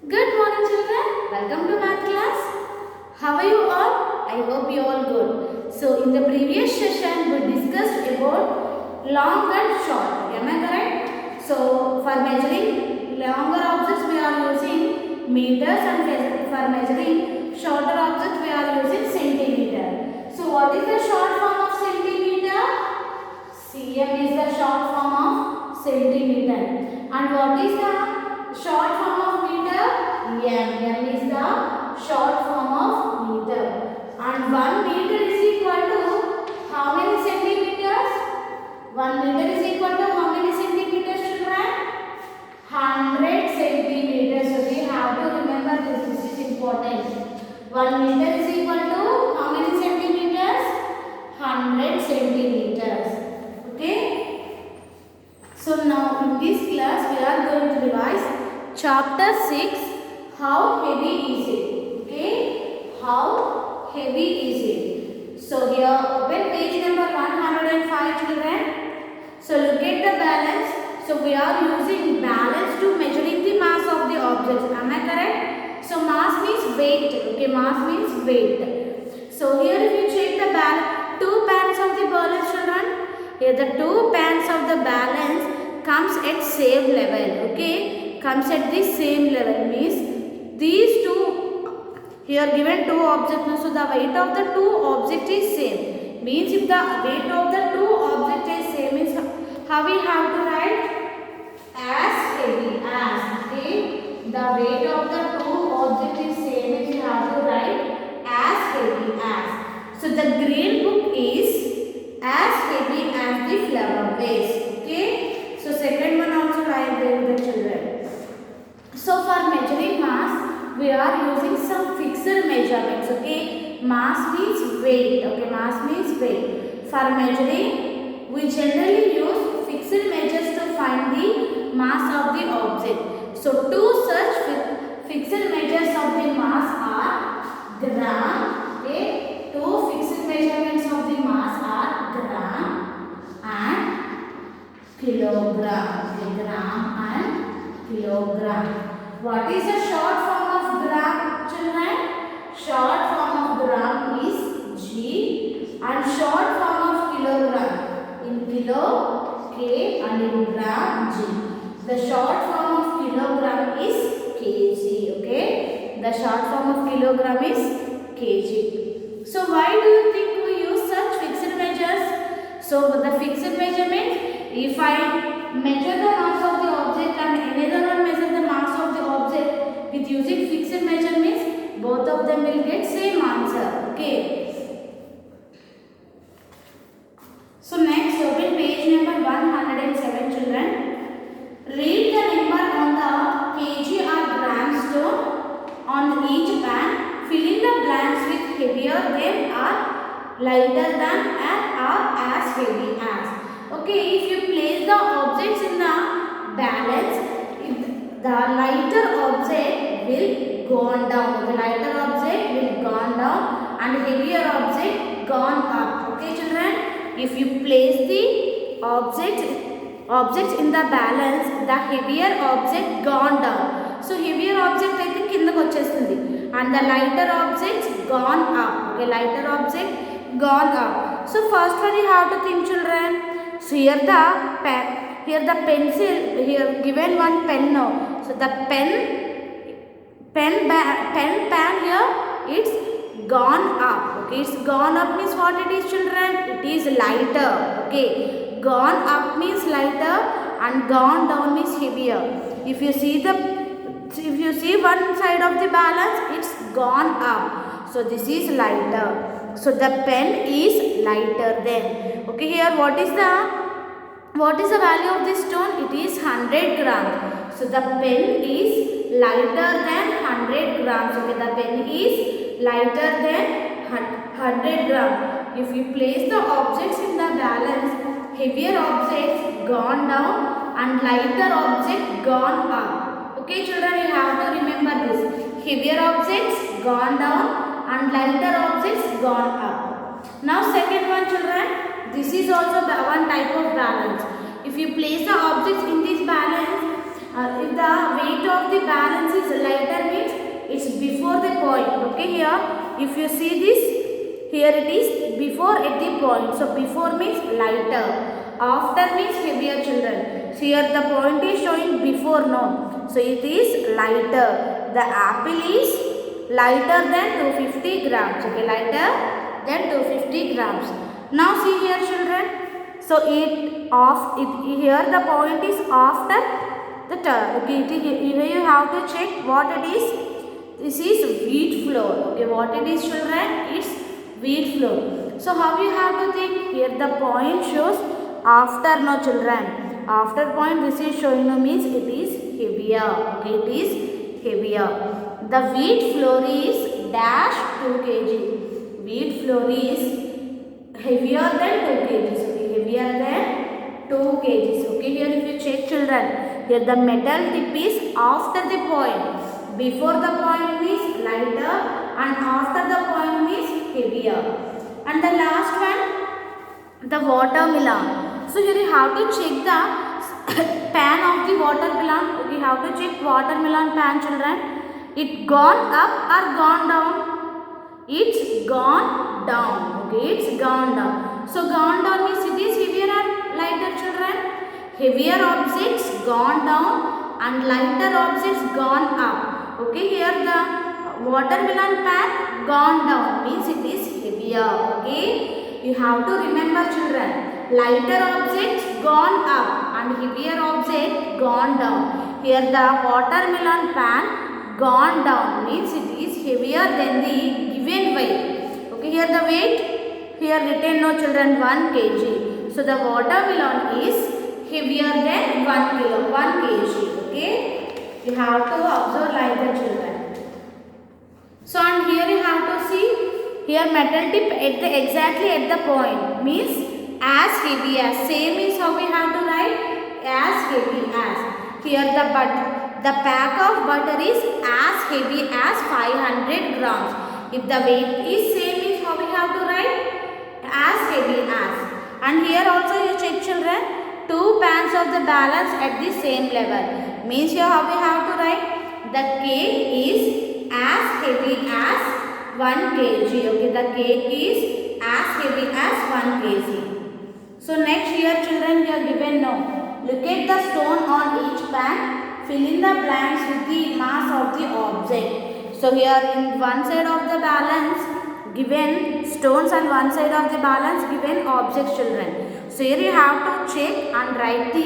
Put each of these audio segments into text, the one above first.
Good morning children, welcome to math class. How are you all? I hope you all good. So in the previous session we discussed about long and short, am I correct? So for measuring longer objects we are using meters and for measuring shorter objects we are using centimeter. So what is the short form of centimeter? cm is the short form of centimeter. And what is the short form of meter? M is the short form of meter. And 1 meter is equal to how many centimeters? 1 meter is equal to how many centimeters, children? 100 centimeters. So we have to remember this. This is important. 1 meter is equal to how many centimeters? 100 centimeters. Okay. So now in this class we are going to revise chapter 6. How heavy is it? Okay. How heavy is it? So here open page number 105, children. So look at the balance. So we are using balance to measuring the mass of the objects. Am I correct? So mass means weight. Okay. Mass means weight. So here if you check the balance, two pans of the balance, children. Here the two pans of the balance comes at same level. Okay. Comes at the same level means these two here given two objects, so the weight of the two objects is same. Means if the weight of the two objects is same, means how we have to write as heavy as. Okay, the weight of the two objects is same, means we have to write as heavy as. So the green book is as heavy as the flower vase. Okay, so second one also write there with the children. So for measuring mass we are using some fixed measurements. Okay, mass means weight. Okay, mass means weight. For measuring we generally use fixed measures to find the mass of the object. So two such fixed measures of the mass are gram. Okay, two fixed measurements of the mass are gram and kilogram. Okay, gram and kilogram. What is the short form of gram, children? Short form of gram is G and short form of kilogram in kilo K and in gram G. The short form of kilogram is kg. Okay, the short form of kilogram is kg. So why do you think we use such fixed measures? So the fixed measurement, if I measure the mass of the object and another one measure the mass of the object with using fixed measurements, both of them will get same answer. Okay. So next open page number 107, children. Read the number on the kg or gram stone on each pan. Fill in the blanks with heavier than or lighter than and or as heavy as. Okay, if you place the objects in the balance, the lighter object will gone down. The lighter object will gone down and heavier object gone up. Okay, children, if you place the objects in the balance, the heavier object gone down. So heavier object I think కిందకి వచ్చేస్తుంది and the lighter objects gone up. Okay, lighter object gone up. So first one you have to think, children. So here the pen, here the pencil, here given one pen now. So the pen pan here, it's gone up. Okay, it's gone up means what it is, children? It is lighter. Okay, gone up means lighter and gone down means heavier. If you see one side of the balance, it's gone up. So this is lighter. So the pen is lighter then. Okay, here what is the value of this stone? It is 100 grams. So the pen is lighter than 100 grams. Okay, the pen is lighter than 100 grams. If you place the objects in the balance, heavier objects gone down and lighter object gone up. Okay, children, you have to remember this. Heavier objects gone down and lighter objects gone up. Now second one, children, this is also one type of balance. If you place the objects in this balance, if the weight of the balance is lighter here if you see this, here it is before at the point. So before means lighter, after means heavier children. So here the point is showing before, no. So it is lighter. The apple is lighter than 250 grams. Okay, lighter than 250 grams. Now see here children. So here the point is after the turn. Okay, here you have to check what it is. This is wheat flour. Okay, what it is children? It's wheat flour. So how you have to think? Here the point shows after, no children. After point this is showing, no, means it is heavier. Okay, it is heavier. The wheat flour is dash 2 kg. Wheat flour is heavier than 2 kg. Okay, heavier than 2 kg. Okay, here if you check children, here the metal tip is after the point. Before the point means lighter and after the point means heavier. And the last one, the watermelon. So here you have to check the pan of the watermelon. Okay, you have to check watermelon pan children. It gone up or gone down? It's gone down. Okay, it's gone down. So gone down means it is heavier or lighter children? Heavier objects gone down and lighter objects gone up. Okay, here the watermelon pan gone down means it is heavier. Okay, you have to remember children, lighter objects gone up and heavier object gone down. Here the watermelon pan gone down means it is heavier than the given weight. Okay, here the weight, here written, no children, 1 kg. So the watermelon is heavier than 1 kg. Okay, you have to observe like the children. So and here you have to see, here metal tip at the exactly at the point means as heavy as. Same is how we have to write, as heavy as. Here the pack of butter is as heavy as 500 grams. If the weight is same is how we have to write, as heavy as. And here also you check children, 2 pans of the balance at the same level. Means here how we have to write, the cake is as heavy as 1 kg. Okay, the cake is as heavy as 1 kg. So next here children, you are given now. Look at the stone on each pan. Fill in the blanks with the mass of the object. So here in one side of the balance given stones and one side of the balance given objects children. So here you have to check and write the,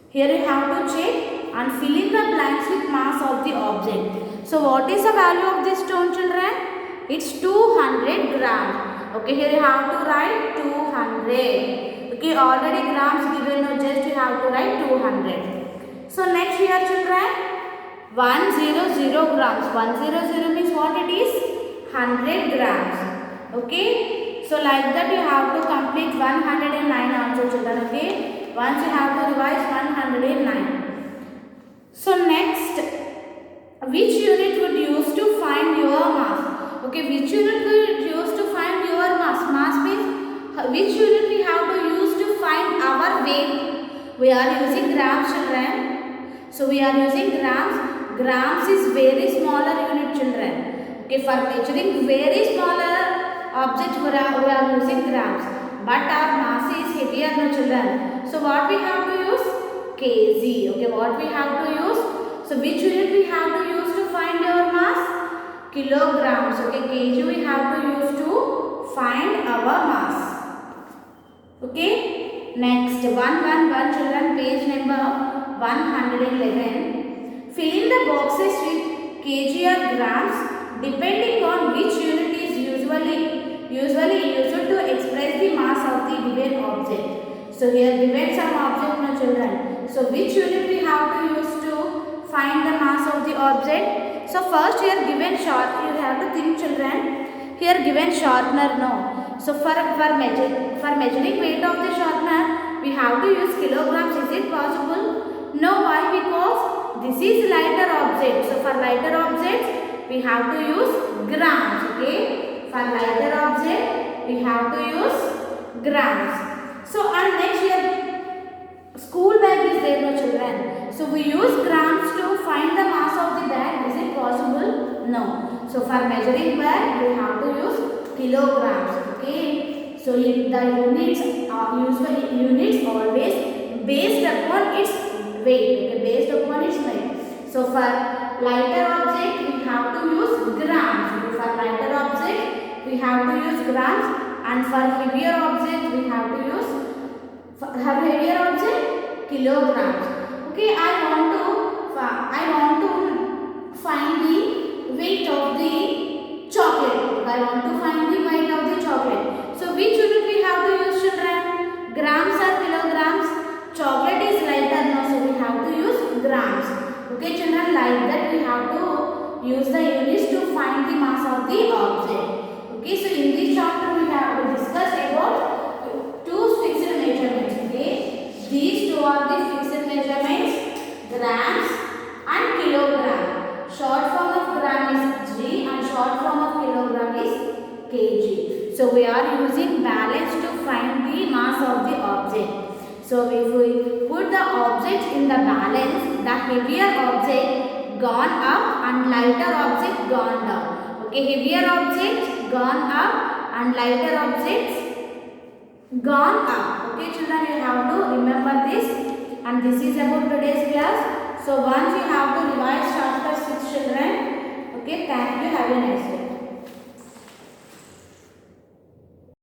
here you have to check and fill in the blanks with mass of the object. So what is the value of this stone children? It's 200 grams. Okay, here you have to write 200. Okay, already grams given, no, just you have to write 200. So next here children, 100 grams. 100 means what it is? 100 grams. Okay, so like that you have to complete 109 also children. Okay, once you have to revise 109. So next, which unit would use to find your mass? Okay, which unit would use to find your mass? Mass means which unit we have to use to find our weight? We are using grams children. So we are using grams. Grams is very smaller unit children. Okay, for measuring very smaller objects we are using grams. But our mass is heavier, no children. So what we have to use? Kg. Okay, what we have to use? So which unit we have to use to find our mass? Kilograms. Okay, kg we have to use to find our mass. Okay, next 111 children, page number 111. Fill in the boxes with kg or grams depending on which unit is usually used to express the mass of the given object. So here given some object, no children. So which unit we have to use to find the mass of the object? So first here given you have to think children. Here given sharpener, no. So for measuring weight of the sharpener, we have to use kilograms. Is it possible? No. Why? Because this is lighter object. So for lighter objects, we have to use grams. Okay. For lighter object, we have to use grams. So and next here, school bag is there, no children. So we use grams to find the mass of the bag. Is it possible? for measuring bag, we have to use kilograms. Okay. So the units are usually units always based upon its weight. Okay, based upon its weight. So for lighter object, we have to use grams. Okay, for lighter object, we have to use grams, and for heavier object, we have to use heavier object kilograms. Okay, I want to find the weight of the chocolate. I want to find the weight of the chocolate. So which unit we have to use, children? Grams or kilograms? Chocolate is lighter now, so we have to use grams. Okay, children, like that we have to use the units to find the mass of the object. Okay, so in this chapter we have to discuss about two fixed measurements. Okay, these two are the fixed measurements, grams and kilogram. Short form of gram is G and short form of kilogram is kg. So we are using balance to find the mass of the object. So if we put the object in the balance, the heavier object gone up and lighter object gone down. Okay, heavier object gone up and lighter objects gone up. Okay, children, you have to remember this, and this is about today's class. So once you have to revise chapter 6, children. Okay, thank you. Have a nice day.